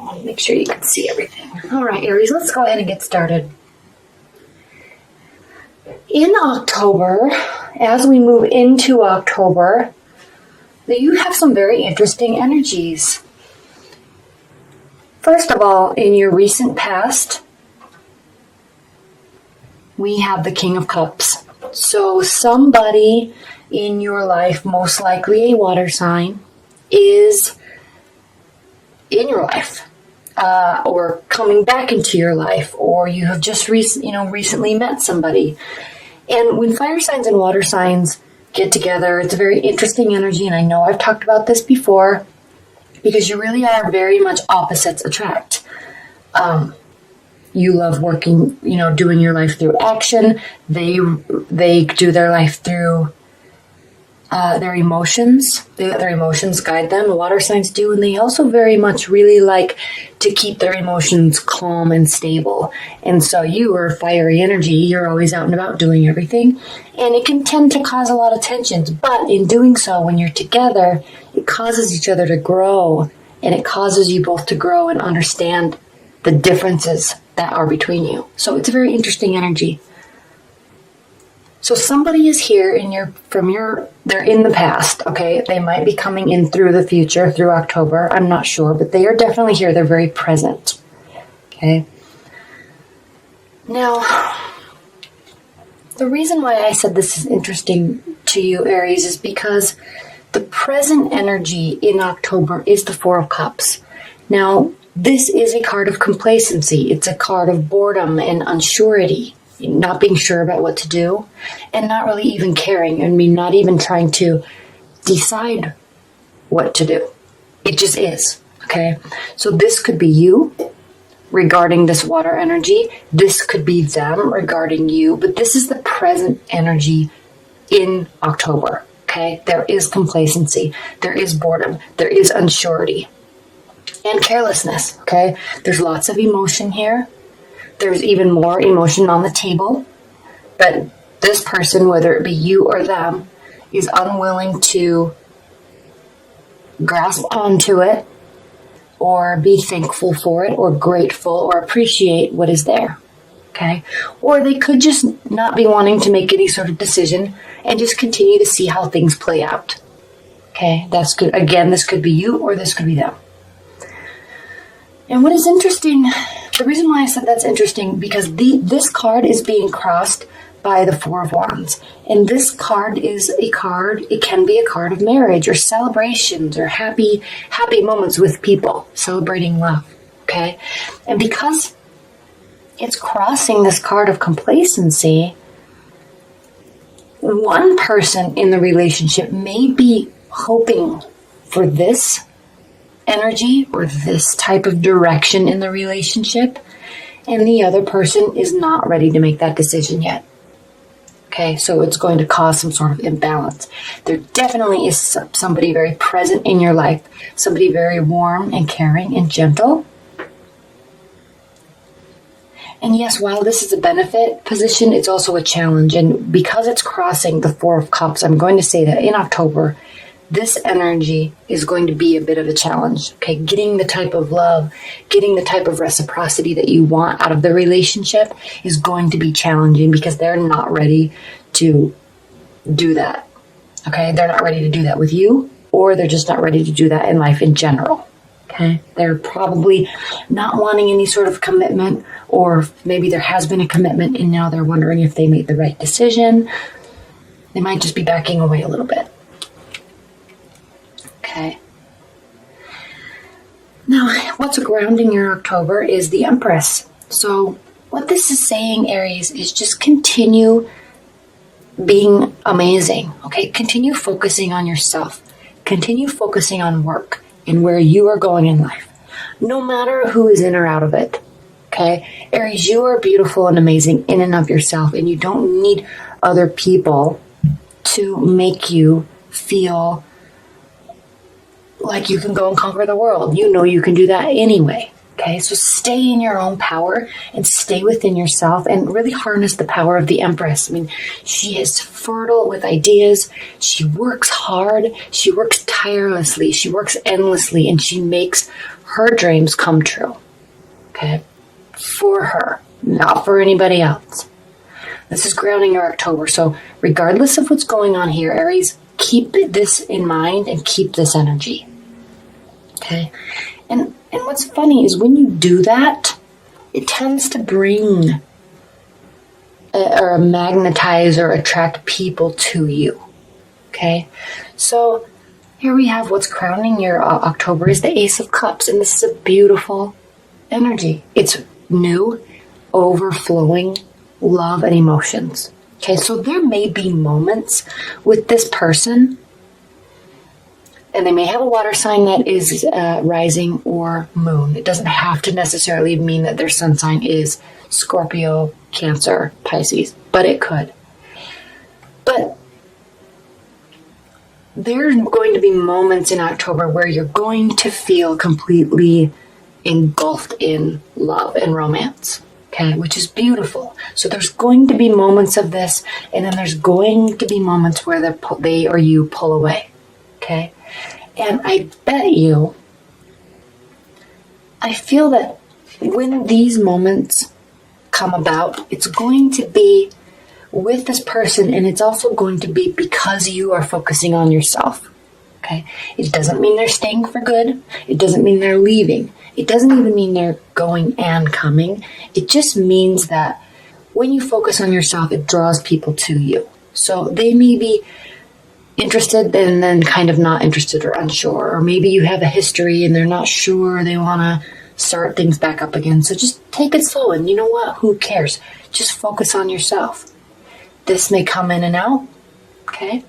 I want to make sure you can see everything. All right, Aries, let's go ahead and get started. In October, as we move into October, you have some very interesting energies. First of all, in your recent past, we have the King of Cups. So somebody in your life, most likely a water sign, is in your life, or coming back into your life, or you have just recently met somebody. And when fire signs and water signs get together, it's a very interesting energy, and I know I've talked about this before, because you really are very much opposites attract. You love working, doing your life through action. They do their life through their emotions. They let their emotions guide them. The water signs do, and they also very much really like to keep their emotions calm and stable. And so you are fiery energy. You're always out and about doing everything, and it can tend to cause a lot of tensions. But in doing so, when you're together, it causes each other to grow, and it causes you both to grow and understand the differences that are between you. So it's a very interesting energy. So somebody is here they're in the past, okay? They might be coming in through the future, through October. I'm not sure, but they are definitely here. They're very present, okay? Now, the reason why I said this is interesting to you, Aries, is because the present energy in October is the Four of Cups. Now, this is a card of complacency. It's a card of boredom and unsurety. Not being sure about what to do, and not really even caring. Not even trying to decide what to do. It just is, okay? So this could be you regarding this water energy. This could be them regarding you, but this is the present energy in October, okay? There is complacency. There is boredom. There is unsurety and carelessness, okay? There's lots of emotion here. There's even more emotion on the table, but this person, whether it be you or them, is unwilling to grasp onto it or be thankful for it or grateful or appreciate what is there, okay? Or they could just not be wanting to make any sort of decision and just continue to see how things play out, okay? That's good. Again, this could be you or this could be them. And what is interesting, the reason why I said that's interesting, because this card is being crossed by the Four of Wands. And this card is a card, it can be a card of marriage or celebrations or happy moments with people, celebrating love, okay? And because it's crossing this card of complacency, one person in the relationship may be hoping for this energy or this type of direction in the relationship, and the other person is not ready to make that decision yet. Okay, so it's going to cause some sort of imbalance. There definitely is somebody very present in your life, somebody very warm and caring and gentle. And yes, while this is a benefit position, it's also a challenge. And because it's crossing the Four of Cups, I'm going to say that in October, this energy is going to be a bit of a challenge, okay? Getting the type of love, getting the type of reciprocity that you want out of the relationship is going to be challenging because they're not ready to do that, okay? They're not ready to do that with you, or they're just not ready to do that in life in general, okay? They're probably not wanting any sort of commitment, or maybe there has been a commitment and now they're wondering if they made the right decision. They might just be backing away a little bit. Okay. Now, what's grounding your October is the Empress. So what this is saying, Aries, is just continue being amazing, okay? Continue focusing on yourself. Continue focusing on work and where you are going in life, no matter who is in or out of it, okay? Aries, you are beautiful and amazing in and of yourself, and you don't need other people to make you feel like you can go and conquer the world. You know you can do that anyway. Okay, so stay in your own power and stay within yourself and really harness the power of the Empress. I mean, she is fertile with ideas. She works hard. She works tirelessly. She works endlessly, and she makes her dreams come true. Okay? For her, not for anybody else. This is grounding your October. So regardless of what's going on here, Aries, keep this in mind and keep this energy. Okay? And what's funny is when you do that, it tends to bring or magnetize or attract people to you. Okay? So here we have what's crowning your October is the Ace of Cups. And this is a beautiful energy. It's new, overflowing love and emotions. Okay, so there may be moments with this person, and they may have a water sign that is rising or moon. It doesn't have to necessarily mean that their sun sign is Scorpio, Cancer, Pisces, but it could. But there's going to be moments in October where you're going to feel completely engulfed in love and romance, okay, which is beautiful. So there's going to be moments of this, and then there's going to be moments where they or you pull away, okay? And I bet you, I feel that when these moments come about, it's going to be with this person, and it's also going to be because you are focusing on yourself, okay? It doesn't mean they're staying for good. It doesn't mean they're leaving. It doesn't even mean they're going and coming. It just means that when you focus on yourself, it draws people to you. So they may be interested and then kind of not interested or unsure. Or maybe you have a history and they're not sure. They want to start things back up again. So just take it slow. And you know what? Who cares? Just focus on yourself. This may come in and out. Okay?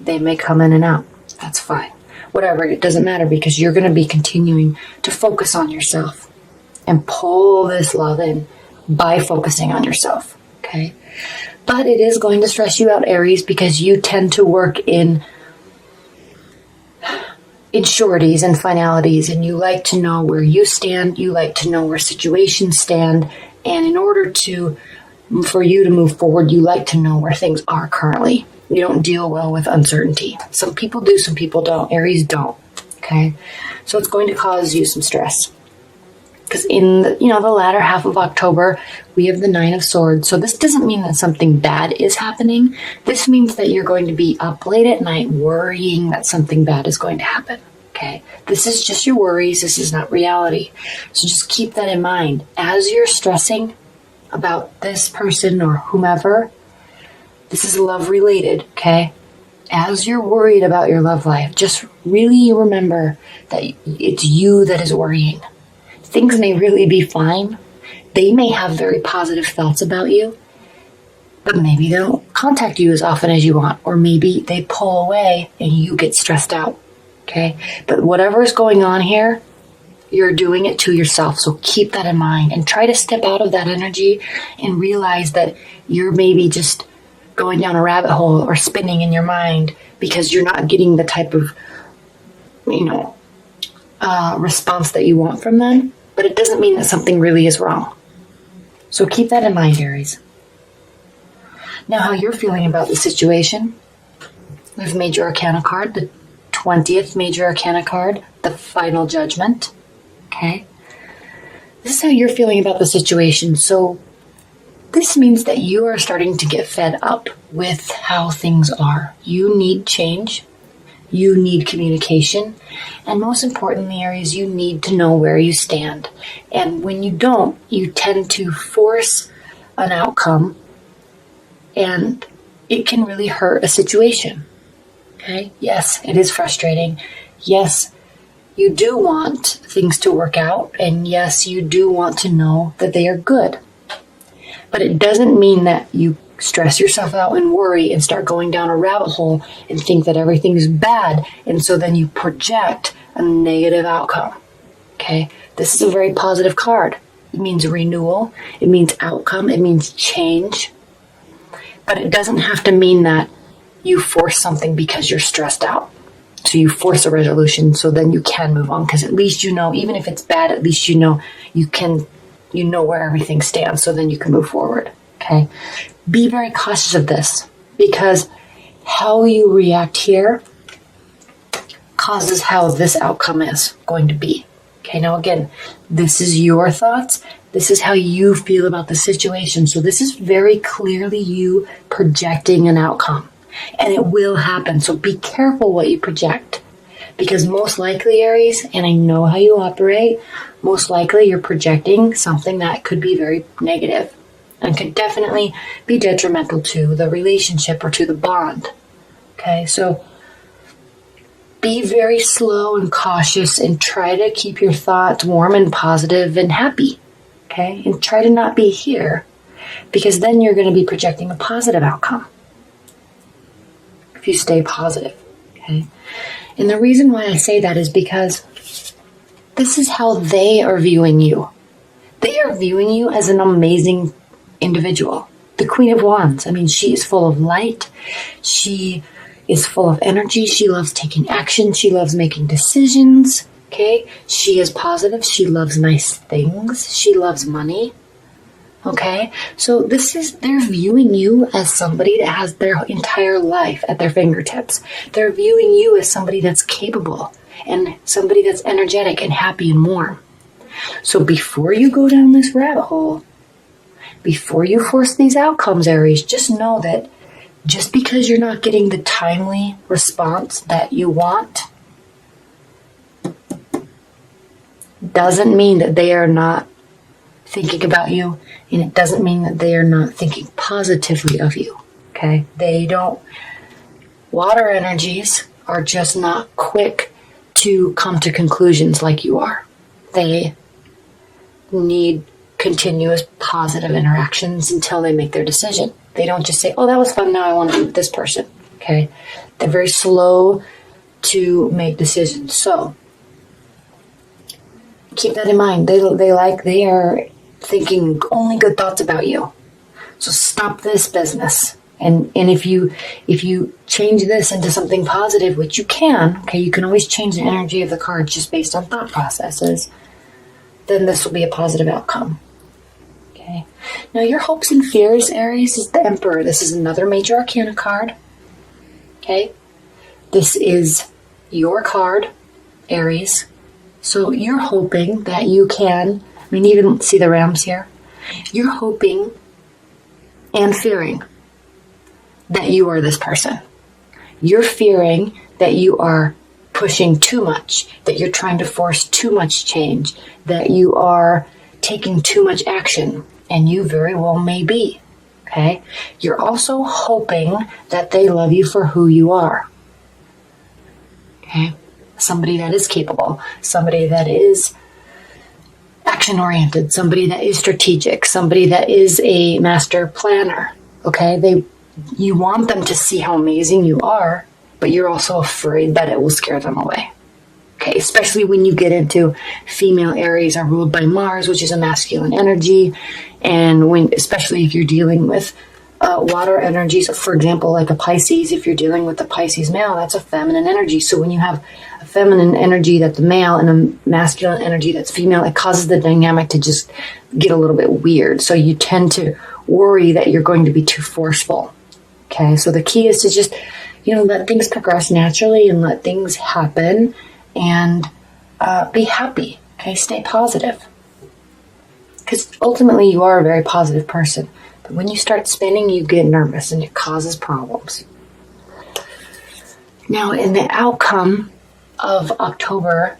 They may come in and out. That's fine. Whatever, it doesn't matter, because you're going to be continuing to focus on yourself and pull this love in by focusing on yourself, okay? But it is going to stress you out, Aries, because you tend to work in sureties and finalities, and you like to know where you stand, you like to know where situations stand, and in order for you to move forward, you like to know where things are currently. You don't deal well with uncertainty. Some people do, some people don't. Aries don't. Okay? So it's going to cause you some stress. Because in the latter half of October, we have the Nine of Swords. So this doesn't mean that something bad is happening. This means that you're going to be up late at night worrying that something bad is going to happen. Okay? This is just your worries. This is not reality. So just keep that in mind. As you're stressing about this person or whomever, this is love related, okay? As you're worried about your love life, just really remember that it's you that is worrying. Things may really be fine. They may have very positive thoughts about you, but maybe they don't contact you as often as you want, or maybe they pull away and you get stressed out, okay? But whatever is going on here, you're doing it to yourself, so keep that in mind and try to step out of that energy and realize that you're maybe just going down a rabbit hole or spinning in your mind because you're not getting the type of, response that you want from them. But it doesn't mean that something really is wrong. So keep that in mind, Aries. Now, how you're feeling about the situation. We have Major Arcana card, the 20th Major Arcana card, the Final Judgment. Okay? This is how you're feeling about the situation. So this means that you are starting to get fed up with how things are. You need change. You need communication. And most importantly, Aries, you need to know where you stand. And when you don't, you tend to force an outcome, and it can really hurt a situation. Okay? Yes, it is frustrating. Yes, you do want things to work out. And yes, you do want to know that they are good. But it doesn't mean that you stress yourself out and worry and start going down a rabbit hole and think that everything is bad. And so then you project a negative outcome. Okay? This is a very positive card. It means renewal. It means outcome. It means change. But it doesn't have to mean that you force something because you're stressed out. So you force a resolution so then you can move on. Because at least you know, even if it's bad, at least you know where everything stands, so then you can move forward, okay? Be very cautious of this, because how you react here causes how this outcome is going to be, Okay, now again, this is your thoughts. This is how you feel about the situation. So this is very clearly you projecting an outcome. And it will happen. So be careful what you project. Because most likely, Aries, and I know how you operate, most likely you're projecting something that could be very negative and could definitely be detrimental to the relationship or to the bond. Okay, so be very slow and cautious and try to keep your thoughts warm and positive and happy. Okay, and try to not be here, because then you're going to be projecting a positive outcome if you stay positive. Okay, and the reason why I say that is because this is how they are viewing you. They are viewing you as an amazing individual. The Queen of Wands. I mean, she is full of light. She is full of energy. She loves taking action. She loves making decisions. Okay? She is positive. She loves nice things. She loves money. Okay? So they're viewing you as somebody that has their entire life at their fingertips. They're viewing you as somebody that's capable and somebody that's energetic and happy and warm. So before you go down this rabbit hole, before you force these outcomes, Aries, just know that just because you're not getting the timely response that you want doesn't mean that they are not thinking about you, and it doesn't mean that they are not thinking positively of you. Okay? Water energies are just not quick to come to conclusions like you are. They need continuous positive interactions until they make their decision. They don't just say, oh, that was fun, now I want to be with this person. Okay? They're very slow to make decisions. So keep that in mind. They are thinking only good thoughts about you. So stop this business. And if you change this into something positive, which you can, okay, you can always change the energy of the cards just based on thought processes, then this will be a positive outcome. Okay. Now your hopes and fears, Aries, is the Emperor. This is another major arcana card. Okay. This is your card, Aries. So you're hoping that you can, you even see the rams here. You're hoping and fearing that you are this person. You're fearing that you are pushing too much, that you're trying to force too much change, that you are taking too much action, and you very well may be. Okay? You're also hoping that they love you for who you are. Okay? Somebody that is capable, somebody that is action-oriented, somebody that is strategic, somebody that is a master planner. Okay? You want them to see how amazing you are, but you're also afraid that it will scare them away. Okay, especially when you get into female Aries are ruled by Mars, which is a masculine energy, and especially if you're dealing with water energies, for example, like a Pisces, if you're dealing with a Pisces male, that's a feminine energy. So when you have a feminine energy that's male and a masculine energy that's female, it causes the dynamic to just get a little bit weird. So you tend to worry that you're going to be too forceful. Okay, so the key is to just, let things progress naturally and let things happen and be happy. Okay, stay positive. Because ultimately you are a very positive person. But when you start spinning, you get nervous and it causes problems. Now, in the outcome of October,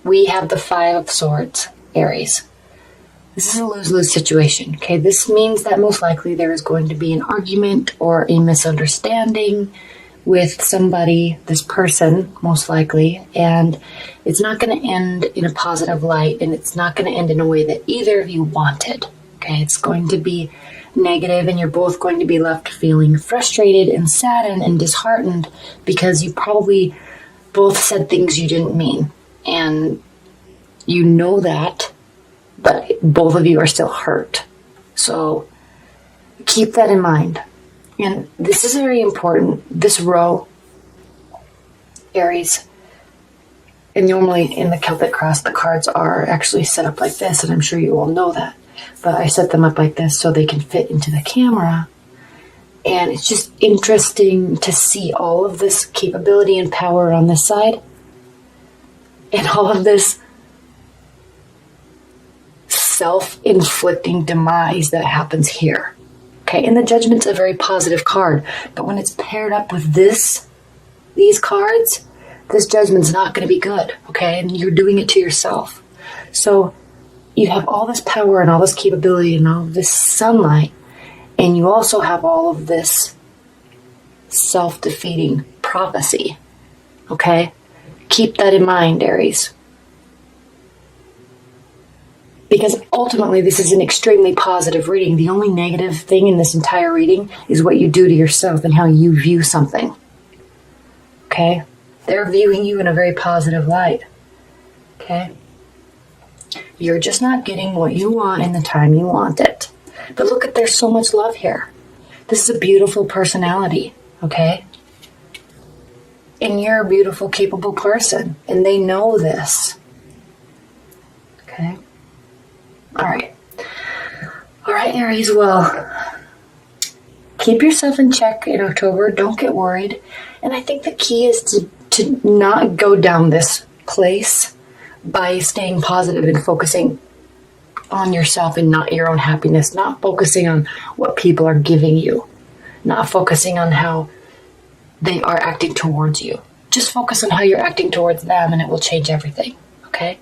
we have the Five of Swords, Aries. This is a lose-lose situation, okay? This means that most likely there is going to be an argument or a misunderstanding with somebody, this person, most likely, and it's not going to end in a positive light, and it's not going to end in a way that either of you wanted, okay? It's going to be negative, and you're both going to be left feeling frustrated and saddened and disheartened because you probably both said things you didn't mean, and you know that, but both of you are still hurt. So keep that in mind. And this is very important. This row, Aries, and normally in the Celtic Cross, the cards are actually set up like this, and I'm sure you all know that. But I set them up like this so they can fit into the camera. And it's just interesting to see all of this capability and power on this side. and all of this self-inflicting demise that happens here. Okay, and the Judgment's a very positive card, but when it's paired up with these cards, this Judgment's not going to be good, okay? And you're doing it to yourself. So you have all this power and all this capability and all this sunlight, and you also have all of this self-defeating prophecy, okay? Keep that in mind, Aries. Because ultimately, this is an extremely positive reading. The only negative thing in this entire reading is what you do to yourself and how you view something. Okay? They're viewing you in a very positive light. Okay? You're just not getting what you want in the time you want it. But look at, there's so much love here. This is a beautiful personality. Okay? And you're a beautiful, capable person. And they know this. Okay? All right, Aries, well, keep yourself in check in October. Don't get worried. And I think the key is to not go down this place by staying positive and focusing on yourself and not your own happiness, not focusing on what people are giving you, not focusing on how they are acting towards you. Just focus on how you're acting towards them, and it will change everything, okay?